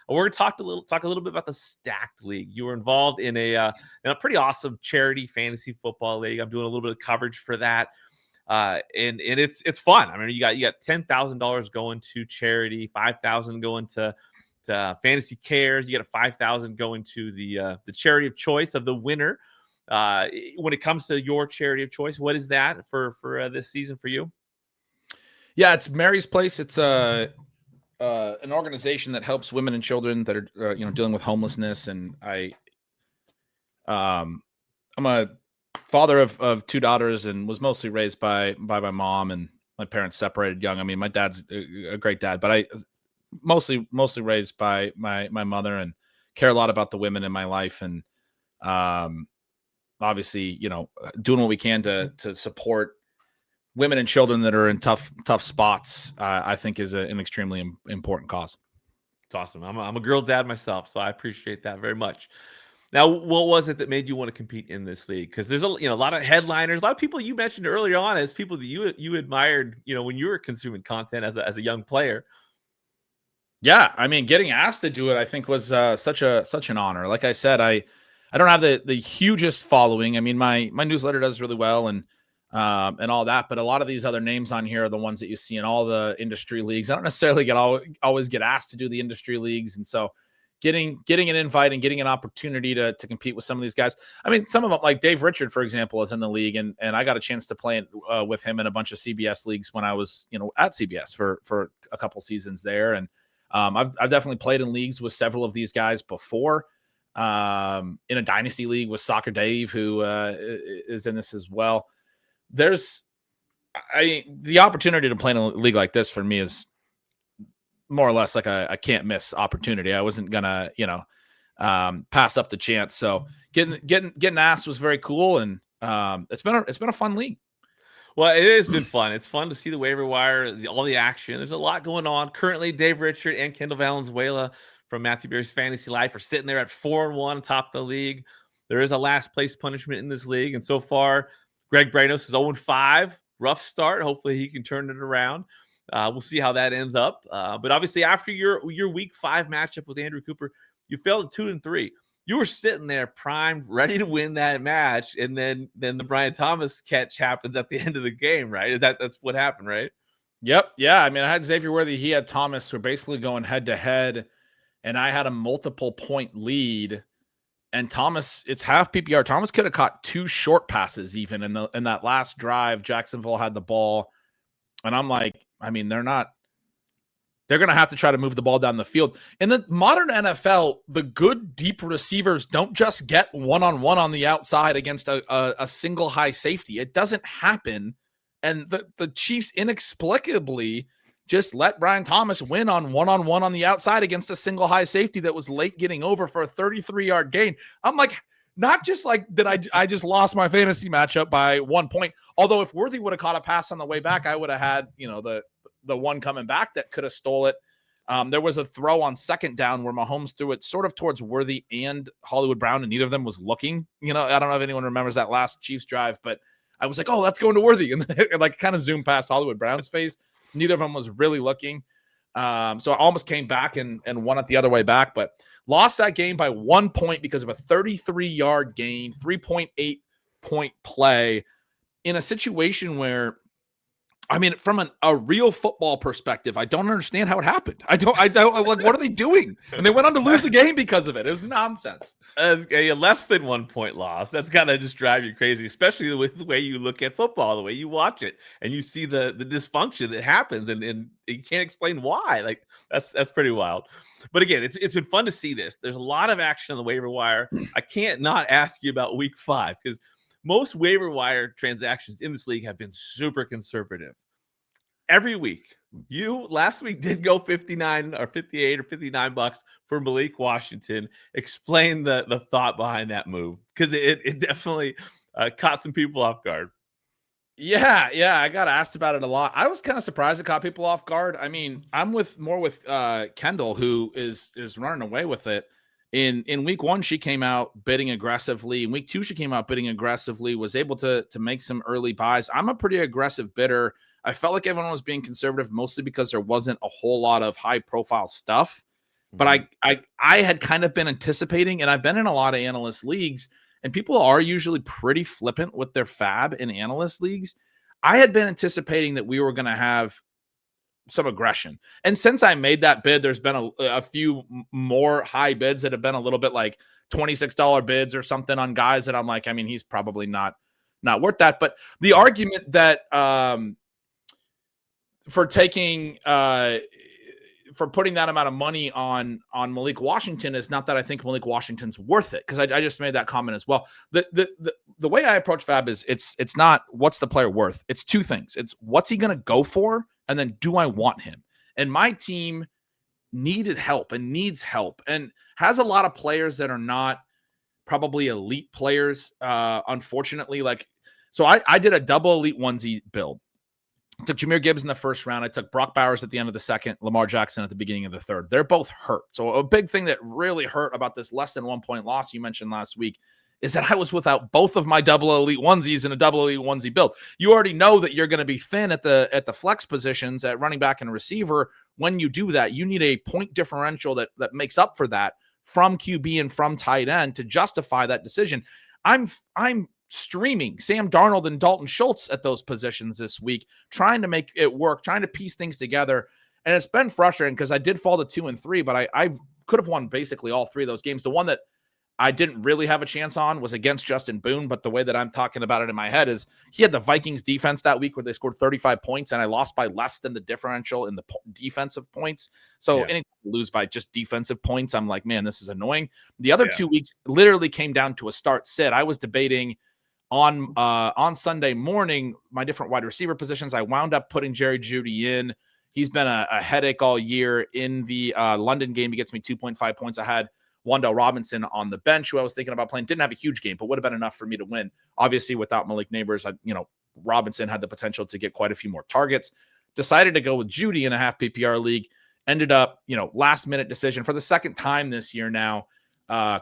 We're going to talk a little bit about the Stacked League. You were involved in a pretty awesome charity fantasy football league. I'm doing a little bit of coverage for that. And it's fun. I mean, you got $10,000 going to charity, $5,000 going to Fantasy Cares. You got a $5,000 going to the charity of choice of the winner. When it comes to your charity of choice, what is that for this season for you? Yeah, it's Mary's Place. It's an organization that helps women and children that are dealing with homelessness. And I'm a father of two daughters and was mostly raised by my mom, and my parents separated young. I mean, my dad's a great dad, but I mostly raised by my mother, and care a lot about the women in my life. And obviously, doing what we can to support women and children that are in tough spots, I think is an extremely important cause. It's awesome. I'm a girl dad myself, so I appreciate that very much. Now, what was it that made you want to compete in this league? Because there's a lot of headliners, a lot of people you mentioned earlier on as people that you admired, when you were consuming content as a young player. Yeah, I mean, getting asked to do it, I think was such an honor. Like I said, I don't have the hugest following. I mean, my newsletter does really well and all that, but a lot of these other names on here are the ones that you see in all the industry leagues. I don't necessarily always get asked to do the industry leagues, and so getting an invite and getting an opportunity to compete with some of these guys. I mean, some of them, like Dave Richard, for example, is in the league, and I got a chance to play with him in a bunch of CBS leagues when I was at CBS for a couple seasons there, and I've definitely played in leagues with several of these guys before. In a dynasty league with Soccer Dave, who is in this as well. The opportunity to play in a league like this for me is more or less like a can't miss opportunity. I wasn't gonna, pass up the chance. So getting asked was very cool, and it's been a fun league. Well, it has been fun. It's fun to see the waiver wire, all the action. There's a lot going on. Currently, Dave Richard and Kendall Valenzuela from Matthew Berry's Fantasy Life are sitting there at 4-1 atop the league. There is a last place punishment in this league, and so far, Greg Branos is 0-5. Rough start. Hopefully, he can turn it around. We'll see how that ends up. But obviously, after your week 5 matchup with Andrew Cooper, you fell at 2-3. You were sitting there primed, ready to win that match, and then the Brian Thomas catch happens at the end of the game, right? That's what happened, right? Yep. Yeah. I mean, I had Xavier Worthy. He had Thomas. We're basically going head to head, and I had a multiple point lead. And Thomas, it's half PPR. Thomas could have caught 2 short passes even in that last drive. Jacksonville had the ball, and I'm like, I mean, they're going to have to try to move the ball down the field. In the modern NFL, the good deep receivers don't just get one-on-one on the outside against a single high safety. It doesn't happen. And the Chiefs inexplicably just let Brian Thomas win on one-on-one on the outside against a single high safety that was late getting over for a 33-yard gain. I'm like, not just like that I just lost my fantasy matchup by 1 point. Although if Worthy would have caught a pass on the way back, I would have had, the one coming back that could have stole it. There was a throw on second down where Mahomes threw it sort of towards Worthy and Hollywood Brown, and neither of them was looking. I don't know if anyone remembers that last Chiefs drive, but I was like, oh, that's going to Worthy. And then it kind of zoomed past Hollywood Brown's face. Neither of them was really looking. So I almost came back and won it the other way back, but lost that game by 1 point because of a 33-yard gain, 3.8 point play in a situation where, I mean, from a real football perspective, I don't understand how it happened. I don't like, what are they doing? And they went on to lose the game because of it. It was nonsense. A less than 1 point loss. That's gotta just drive you crazy, especially with the way you look at football, the way you watch it, and you see the dysfunction that happens, and you can't explain why. Like that's pretty wild. But again, it's been fun to see this. There's a lot of action on the waiver wire. I can't not ask you about week 5 because most waiver wire transactions in this league have been super conservative. Every week, you last week did go 59 or 58 or $59 for Malik Washington. Explain the thought behind that move, because it definitely caught some people off guard. Yeah, I got asked about it a lot. I was kind of surprised it caught people off guard. I mean, I'm more with Kendall, who is running away with it. In week 1, she came out bidding aggressively. In week 2, she came out bidding aggressively, was able to make some early buys. I'm a pretty aggressive bidder. I felt like everyone was being conservative, mostly because there wasn't a whole lot of high-profile stuff. But I had kind of been anticipating, and I've been in a lot of analyst leagues, and people are usually pretty flippant with their fab in analyst leagues. I had been anticipating that we were going to have some aggression. And since I made that bid, there's been a few more high bids that have been a little bit like $26 bids or something on guys that I'm like, I mean, he's probably not worth that. But the argument that for taking for putting that amount of money on Malik Washington is not that I think Malik Washington's worth it, because I just made that comment as well. The way I approach fab is it's not what's the player worth. It's two things. It's what's he going to go for, and then do I want him? And my team needed help and needs help and has a lot of players that are not probably elite players, unfortunately. So I did a double elite onesie build. I took Jahmyr Gibbs in the first round. I took Brock Bowers at the end of the second, Lamar Jackson at the beginning of the third. They're both hurt. So a big thing that really hurt about this less than 1 point loss you mentioned last week is that I was without both of my double elite onesies in a double elite onesie build. You already know that you're going to be thin at the flex positions at running back and receiver. When you do that, you need a point differential that makes up for that from QB and from tight end to justify that decision. I'm streaming Sam Darnold and Dalton Schultz at those positions this week, trying to make it work, trying to piece things together. And it's been frustrating because I did fall to 2 and 3, but I could have won basically all three of those games. The one that I didn't really have a chance on was against Justin Boone, but the way that I'm talking about it in my head is he had the Vikings defense that week where they scored 35 points, and I lost by less than the differential in the defensive points. So anytime you lose by just defensive points, I'm like, man, this is annoying. The other 2 weeks literally came down to a start-sit. I was debating on Sunday morning my different wide receiver positions. I wound up putting Jerry Jeudy in. He's been a headache all year. In the London game, he gets me 2.5 points. I had Wan'Dale Robinson on the bench, who I was thinking about playing. Didn't have a huge game, but would have been enough for me to win. Obviously, without Malik Neighbors, Robinson had the potential to get quite a few more targets. Decided to go with Jeudy in a half PPR league. Ended up, last minute decision for the second time this year now,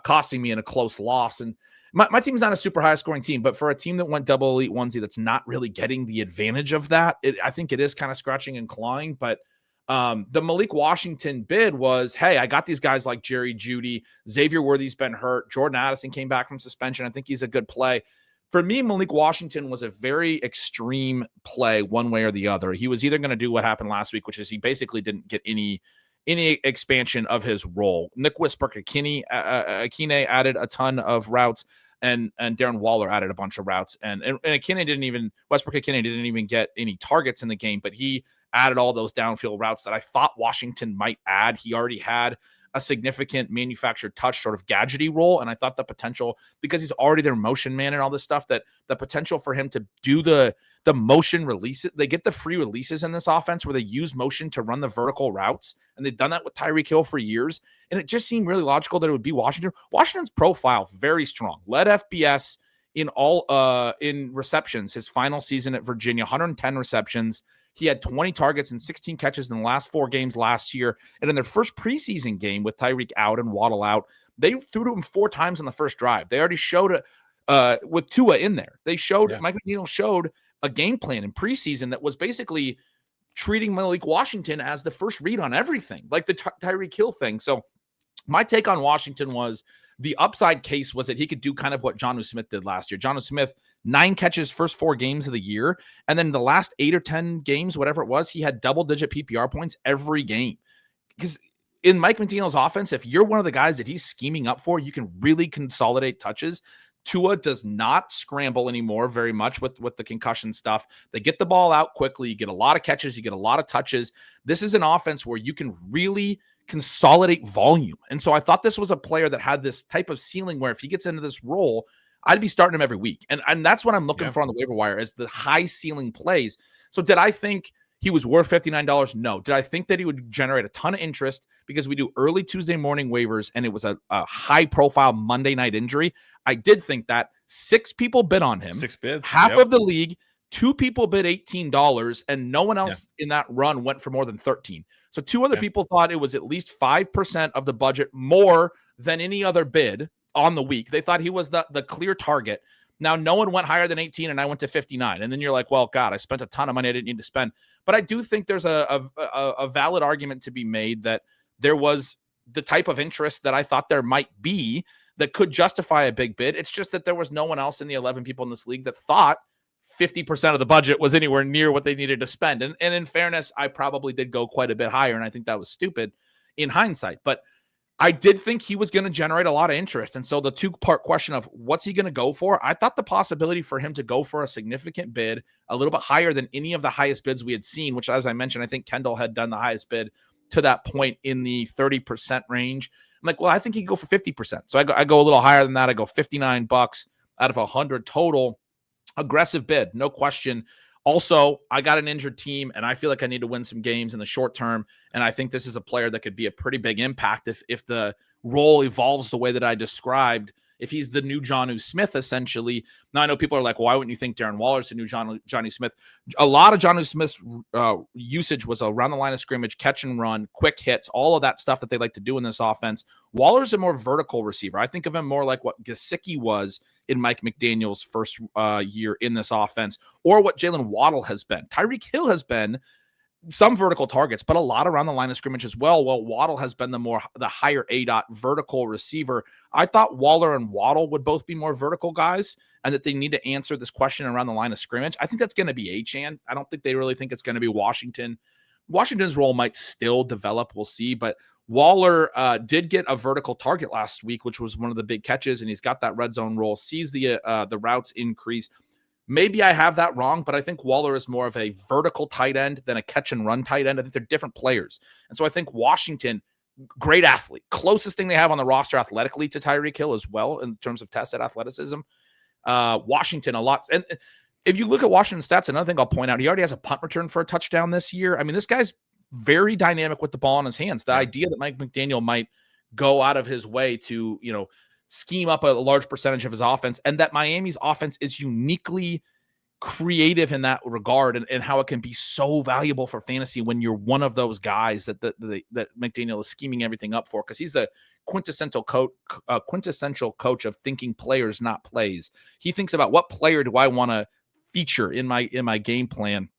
costing me in a close loss. And my team's not a super high scoring team, but for a team that went double elite onesie that's not really getting the advantage of that, I think it is kind of scratching and clawing. But the Malik Washington bid was, hey, I got these guys like Jerry Jeudy. Xavier Worthy's been hurt. Jordan Addison came back from suspension. I think he's a good play. For me, Malik Washington was a very extreme play one way or the other. He was either going to do what happened last week, which is he basically didn't get any expansion of his role. Nick Westbrook-Akine added a ton of routes, and Darren Waller added a bunch of routes. And Westbrook-Akine didn't even get any targets in the game, but he added all those downfield routes that I thought Washington might add. He already had a significant manufactured touch sort of gadgety role, and I thought the potential, because he's already their motion man and all this stuff, that the potential for him to do the motion releases, they get the free releases in this offense where they use motion to run the vertical routes, and they've done that with Tyreek Hill for years, and it just seemed really logical that it would be Washington. Washington's profile, very strong, led FBS in receptions his final season at Virginia, 110 receptions. He had 20 targets and 16 catches in the last 4 games last year. And in their first preseason game with Tyreek out and Waddle out, they threw to him 4 times on the first drive. They already showed it with Tua in there. They showed, Mike McDaniel showed a game plan in preseason that was basically treating Malik Washington as the first read on everything, like the Tyreek Hill thing. So my take on Washington was the upside case was that he could do kind of what Jonnu Smith did last year. Jonnu Smith, 9 catches first 4 games of the year. And then the last 8 or 10 games, whatever it was, he had double-digit PPR points every game. Because in Mike McDaniel's offense, if you're one of the guys that he's scheming up for, you can really consolidate touches. Tua does not scramble anymore very much with the concussion stuff. They get the ball out quickly. You get a lot of catches. You get a lot of touches. This is an offense where you can really consolidate volume. And so I thought this was a player that had this type of ceiling where if he gets into this role, I'd be starting him every week. And that's what I'm looking for on the waiver wire, is the high ceiling plays. So did I think he was worth $59? No. Did I think that he would generate a ton of interest because we do early Tuesday morning waivers and it was a high profile Monday night injury? I did think that. 6 people bid on him. 6 bids. Half of the league. 2 people bid $18 and no one else in that run went for more than 13. So 2 other people thought it was at least 5% of the budget more than any other bid on the week. They thought he was the clear target. Now, no one went higher than 18 and I went to 59. And then you're like, well, God, I spent a ton of money I didn't need to spend. But I do think there's a valid argument to be made that there was the type of interest that I thought there might be that could justify a big bid. It's just that there was no one else in the 11 people in this league that thought 50% of the budget was anywhere near what they needed to spend. And in fairness, I probably did go quite a bit higher, and I think that was stupid in hindsight. But I did think he was going to generate a lot of interest. And so the two-part question of what's he going to go for, I thought the possibility for him to go for a significant bid, a little bit higher than any of the highest bids we had seen, which, as I mentioned, I think Kendall had done the highest bid to that point in the 30% range. I'm like, well, I think he could go for 50%. So I go a little higher than that. I go $59 out of 100 total. Aggressive bid, no question. Also, I got an injured team, and I feel like I need to win some games in the short term. And I think this is a player that could be a pretty big impact if the role evolves the way that I described. If he's the new Jonnu Smith, essentially. Now, I know people are like, why wouldn't you think Darren Waller's the new Johnny Smith? A lot of Jonnu Smith's usage was around the line of scrimmage, catch and run, quick hits, all of that stuff that they like to do in this offense. Waller's a more vertical receiver. I think of him more like what Gesicki was in Mike McDaniel's first year in this offense, or what Jalen Waddle has been. Tyreek Hill has been some vertical targets, but a lot around the line of scrimmage as well. Well, Waddle has been the higher ADOT vertical receiver. I thought Waller and Waddle would both be more vertical guys, and that they need to answer this question around the line of scrimmage. I think that's going to be Achane. I don't think they really think it's going to be Washington. Washington's role might still develop. We'll see, but Waller did get a vertical target last week, which was one of the big catches, and he's got that red zone role, sees the routes increase. Maybe I have that wrong, but I think Waller is more of a vertical tight end than a catch and run tight end. I think they're different players. And so I think Washington, great athlete, closest thing they have on the roster athletically to Tyreek Hill as well in terms of tested athleticism. Washington, a lot. And if you look at Washington's stats, another thing I'll point out, he already has a punt return for a touchdown this year. I mean, this guy's very dynamic with the ball in his hands. The idea that Mike McDaniel might go out of his way to, scheme up a large percentage of his offense, and that Miami's offense is uniquely creative in that regard, and how it can be so valuable for fantasy when you're one of those guys that McDaniel is scheming everything up for, because he's the quintessential coach of thinking players, not plays. He thinks about what player do I want to feature in my game plan.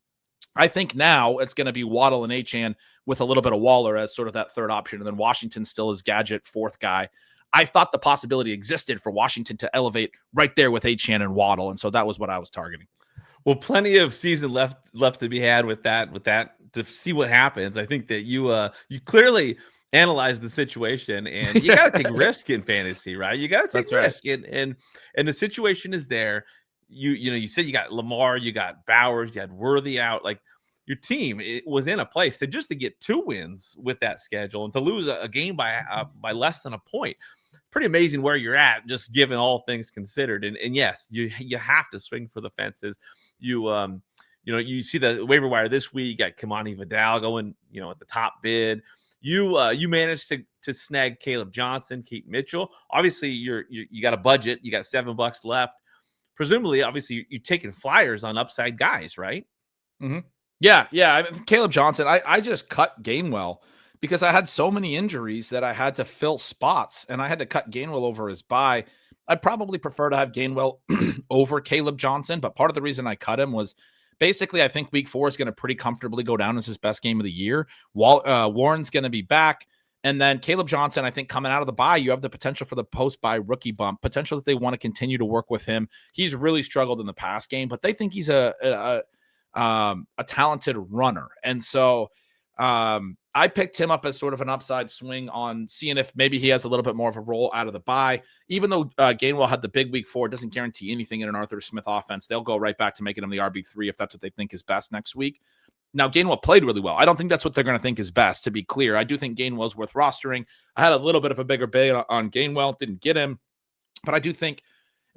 I think now it's going to be Waddle and Achane with a little bit of Waller as sort of that third option, and then Washington still is gadget fourth guy. I thought the possibility existed for Washington to elevate right there with Achane and Waddle, and so that was what I was targeting. Well, plenty of season left to be had with that to see what happens. I think that you clearly analyze the situation, and you got to take risk in fantasy, right? You got to take risk, right. and the situation is there. You said you got Lamar, you got Bowers, you had Worthy out. Like, your team was in a place to get 2 wins with that schedule, and to lose a game by less than a point. Pretty amazing where you're at, just given all things considered. And yes, you have to swing for the fences. You see the waiver wire this week. You got Kimani Vidal going, at the top bid. You managed to snag Caleb Johnson, Keaton Mitchell. Obviously, you got a budget. You got $7 left. Presumably, obviously, you're taking flyers on upside guys, right? Mm-hmm. Yeah. I mean, Caleb Johnson, I just cut Gainwell because I had so many injuries that I had to fill spots, and I had to cut Gainwell over his bye. I'd probably prefer to have Gainwell over Caleb Johnson, but part of the reason I cut him was basically I think week 4 is going to pretty comfortably go down as his best game of the year. Warren's going to be back, and then Caleb Johnson, I think coming out of the bye, you have the potential for the post-bye rookie bump, potential that they want to continue to work with him. He's really struggled in the pass game, but they think he's a talented runner. And so I picked him up as sort of an upside swing on seeing if maybe he has a little bit more of a role out of the bye. Even though Gainwell had the big week 4, it doesn't guarantee anything in an Arthur Smith offense. They'll go right back to making him the RB3 if that's what they think is best next week. Now, Gainwell played really well. I don't think that's what they're going to think is best, to be clear. I do think Gainwell's worth rostering. I had a little bit of a bigger bid on Gainwell, didn't get him. But I do think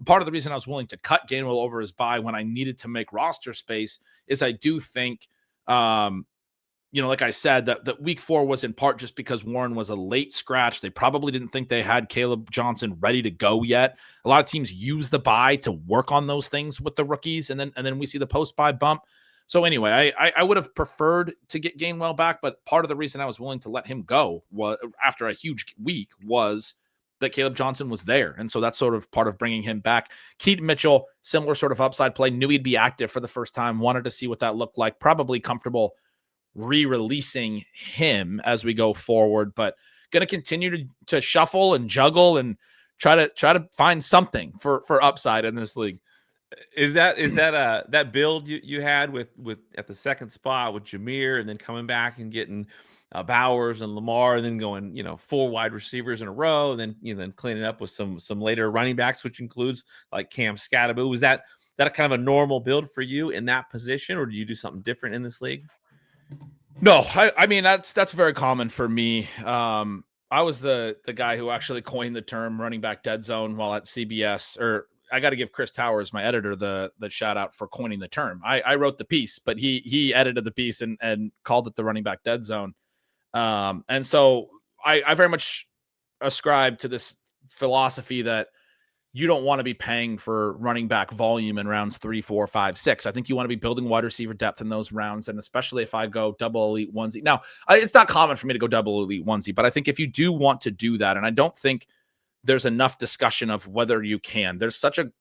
part of the reason I was willing to cut Gainwell over his bye when I needed to make roster space is I do think like I said, that week 4 was in part just because Warren was a late scratch. They probably didn't think they had Caleb Johnson ready to go yet. A lot of teams use the bye to work on those things with the rookies, and then we see the post-bye bump. So anyway, I would have preferred to get Gainwell back, but part of the reason I was willing to let him go was, after a huge week, was that Caleb Johnson was there. And so that's sort of part of bringing him back. Keaton Mitchell, similar sort of upside play, knew he'd be active for the first time, wanted to see what that looked like, probably comfortable re-releasing him as we go forward, but going to continue to shuffle and juggle and try to find something for upside in this league. Is that build you had with at the second spot with Jameer, and then coming back and getting Bowers and Lamar, and then going 4 wide receivers in a row, and then then cleaning up with some later running backs, which includes like Cam Scatterbo? Was that kind of a normal build for you in that position, or do you do something different in this league? No, I mean that's very common for me. I was the guy who actually coined the term running back dead zone while at CBS, or I got to give Chris Towers, my editor, the shout out for coining the term. I wrote the piece, but he edited the piece and called it the running back dead zone. And so I very much ascribe to this philosophy that you don't want to be paying for running back volume in rounds 3, 4, 5, 6. I think you want to be building wide receiver depth in those rounds. And especially if I go double elite onesie. Now, it's not common for me to go double elite onesie, but I think if you do want to do that, and I don't think there's enough discussion of whether you can. There's such a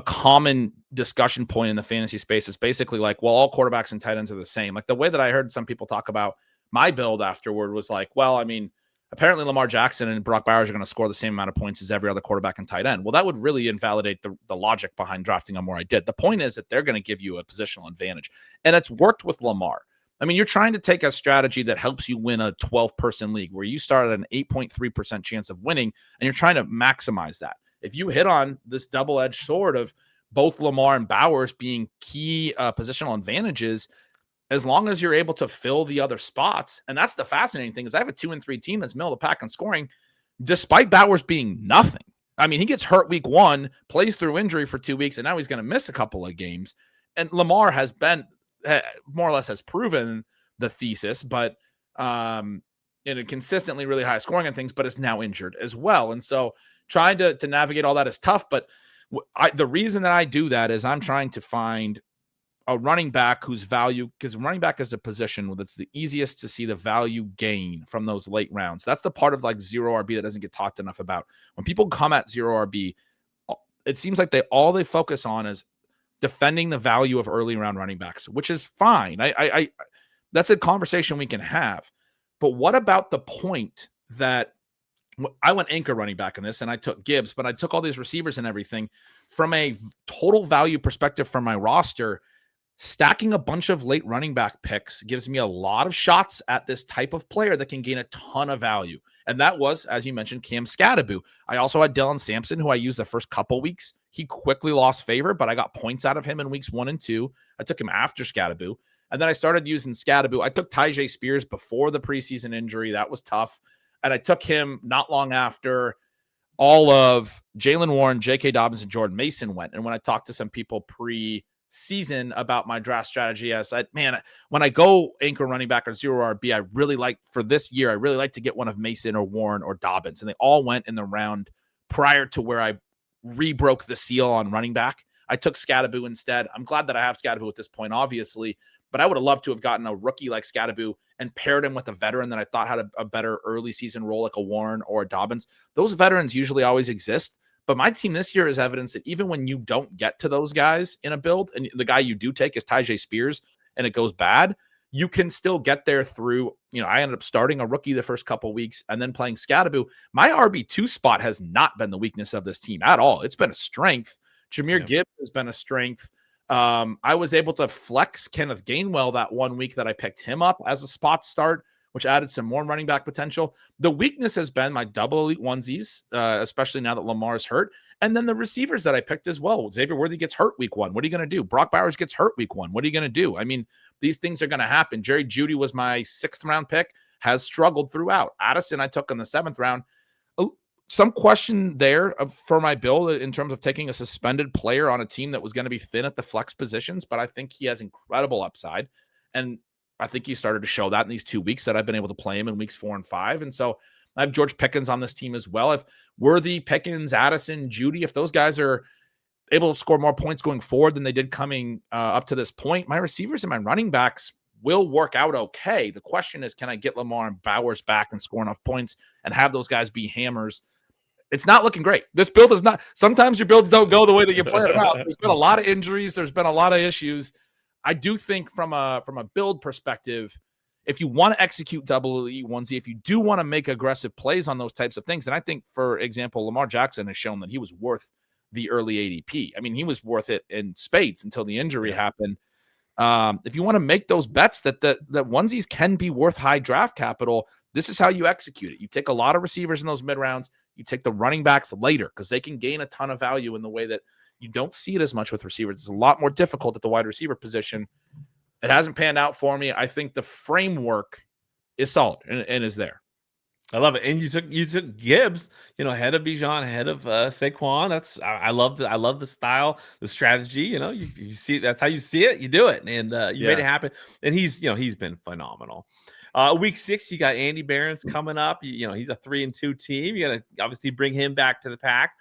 common discussion point in the fantasy space. It's basically like, well, all quarterbacks and tight ends are the same. Like the way that I heard some people talk about my build afterward was like, well, I mean, apparently Lamar Jackson and Brock Bowers are going to score the same amount of points as every other quarterback and tight end. Well, that would really invalidate the logic behind drafting them where I did. The point is that they're going to give you a positional advantage. And it's worked with Lamar. I mean, you're trying to take a strategy that helps you win a 12-person league where you start at an 8.3% chance of winning, and you're trying to maximize that. If you hit on this double-edged sword of both Lamar and Bowers being key positional advantages, as long as you're able to fill the other spots, and that's the fascinating thing is I have a 2-3 team that's middle of the pack in scoring, despite Bowers being nothing. I mean, he gets hurt week 1, plays through injury for 2 weeks, and now he's going to miss a couple of games. And Lamar has been more or less has proven the thesis, but in a consistently really high scoring and things, but is now injured as well. And so trying to navigate all that is tough. But the reason that I do that is I'm trying to find a running back whose value, because running back is a position that's the easiest to see the value gain from those late rounds. That's the part of like zero RB that doesn't get talked enough about. When people come at zero RB, it seems like all they focus on is defending the value of early round running backs, which is fine. I that's a conversation we can have. But what about the point that I went anchor running back in this and I took Gibbs, but I took all these receivers and everything from a total value perspective from my roster. Stacking a bunch of late running back picks gives me a lot of shots at this type of player that can gain a ton of value. And that was, as you mentioned, Cam Scatterbo. I also had Dylan Sampson, who I used the first couple weeks. He quickly lost favor, but I got points out of him in weeks 1 and 2. I took him after Scatterbo. And then I started using Scatterbo. I took Tyjae Spears before the preseason injury. That was tough. And I took him not long after all of Jaylen Warren, J.K. Dobbins, and Jordan Mason went. And when I talked to some people pre-season about my draft strategy, I said, man, when I go anchor running back or zero RB, I really like for this year, I really like to get one of Mason or Warren or Dobbins. And they all went in the round prior to where I rebroke the seal on running back. I took Scatterbo instead. I'm glad that I have Scatterbo at this point, obviously, but I would have loved to have gotten a rookie like Scatterbo and paired him with a veteran that I thought had a better early season role like a Warren or a Dobbins. Those veterans usually always exist. But my team this year is evidence that even when you don't get to those guys in a build, and the guy you do take is Tyjae Spears, and it goes bad, you can still get there through, I ended up starting a rookie the first couple weeks and then playing Scatterbo. My RB2 spot has not been the weakness of this team at all. It's been a strength. Jahmyr Gibbs has been a strength. I was able to flex Kenneth Gainwell that 1 week that I picked him up as a spot start, which added some more running back potential. The weakness has been my double elite onesies, especially now that Lamar is hurt. And then the receivers that I picked as well. Xavier Worthy gets hurt week 1. What are you going to do? Brock Bowers gets hurt week 1. What are you going to do? I mean, these things are going to happen. Jerry Jeudy was my 6th round pick, has struggled throughout. Addison I took in the 7th round. Some question there for my build in terms of taking a suspended player on a team that was going to be thin at the flex positions, but I think he has incredible upside. And I think he started to show that in these 2 weeks that I've been able to play him in weeks 4 and 5. And so I have George Pickens on this team as well. If Worthy, Pickens, Addison, Jeudy, if those guys are able to score more points going forward than they did coming up to this point, my receivers and my running backs will work out okay. The question is, can I get Lamar and Bowers back and score enough points and have those guys be hammers? It's not looking great. This build is not. Sometimes your builds don't go the way that you plan them out. There's been a lot of injuries. There's been a lot of issues. I do think from a build perspective, if you want to execute double elite onesie, if you do want to make aggressive plays on those types of things, then I think, for example, Lamar Jackson has shown that he was worth the early ADP. I mean, he was worth it in spades until the injury happened. If you want to make those bets that onesies can be worth high draft capital, this is how you execute it. You take a lot of receivers in those mid rounds. You take the running backs later because they can gain a ton of value in the way that you don't see it as much with receivers. It's a lot more difficult at the wide receiver position. It hasn't panned out for me. I think the framework is solid and is there. I love it. And you took Gibbs, ahead of Bijan, ahead of Saquon. I love the style, the strategy. You see, that's how you see it. You do it, and you made it happen. And he's been phenomenal. Week 6, you got Andy Barron's coming up. He's a 3-2 team. You got to obviously bring him back to the pack.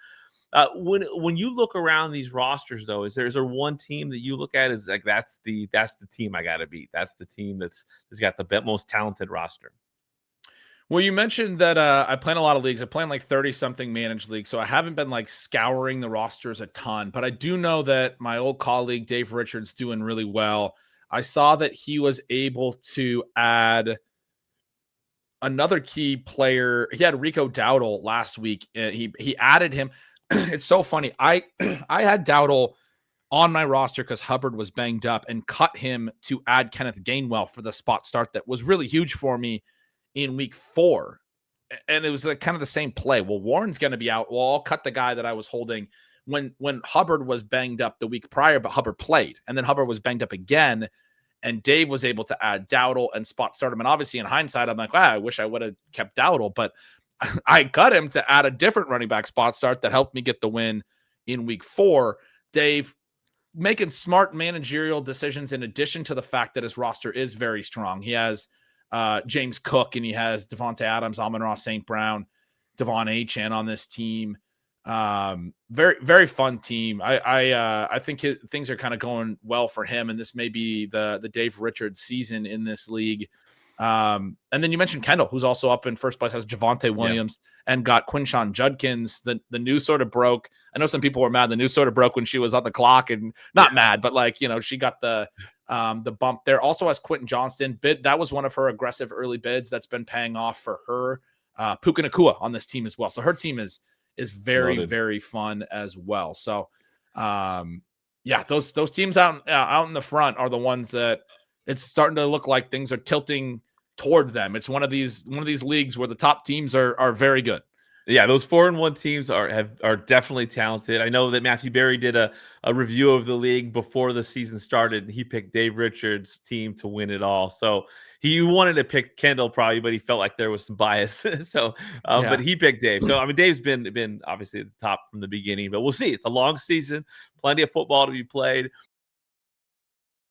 When you look around these rosters, though, is there one team that you look at as like that's the team I got to beat? That's the team that's got the most talented roster. Well, you mentioned that I play in a lot of leagues. I play in like 30-something managed leagues, so I haven't been like scouring the rosters a ton. But I do know that my old colleague Dave Richards doing really well. I saw that he was able to add another key player. He had Rico Dowdle last week. He added him. It's so funny. I had Dowdle on my roster because Hubbard was banged up and cut him to add Kenneth Gainwell for the spot start that was really huge for me in week 4. And it was like kind of the same play. Well, Warren's going to be out. Well, I'll cut the guy that I was holding when Hubbard was banged up the week prior, but Hubbard played. And then Hubbard was banged up again. And Dave was able to add Dowdle and spot start him. And obviously in hindsight, I'm like, I wish I would have kept Dowdle, but I cut him to add a different running back spot start that helped me get the win in week 4. Dave making smart managerial decisions in addition to the fact that his roster is very strong. He has James Cook, and he has Devontae Adams, Amon-Ra St. Brown, Devon Achane on this team. Very, very fun team. I think things are kind of going well for him, and this may be the Dave Richards season in this league. And then you mentioned Kendall, who's also up in first place, has Javonte Williams and got Quinshon Judkins. The news sort of broke. I know some people were mad. The news sort of broke when she was on the clock, and not mad, but like, she got the bump there. Also has Quentin Johnston bid. That was one of her aggressive early bids that's been paying off for her. Puka Nacua on this team as well. So her team is very, loaded. Very fun as well. So, those teams out in the front are the ones that it's starting to look like things are tilting toward them. It's one of these leagues where the top teams are very good. Yeah, those 4-1 teams are definitely talented. I know that Matthew Berry did a review of the league before the season started, and he picked Dave Richards' team to win it all. So he wanted to pick Kendall probably, but he felt like there was some bias. But he picked Dave. So I mean, Dave's been obviously at the top from the beginning, but we'll see. It's a long season, plenty of football to be played.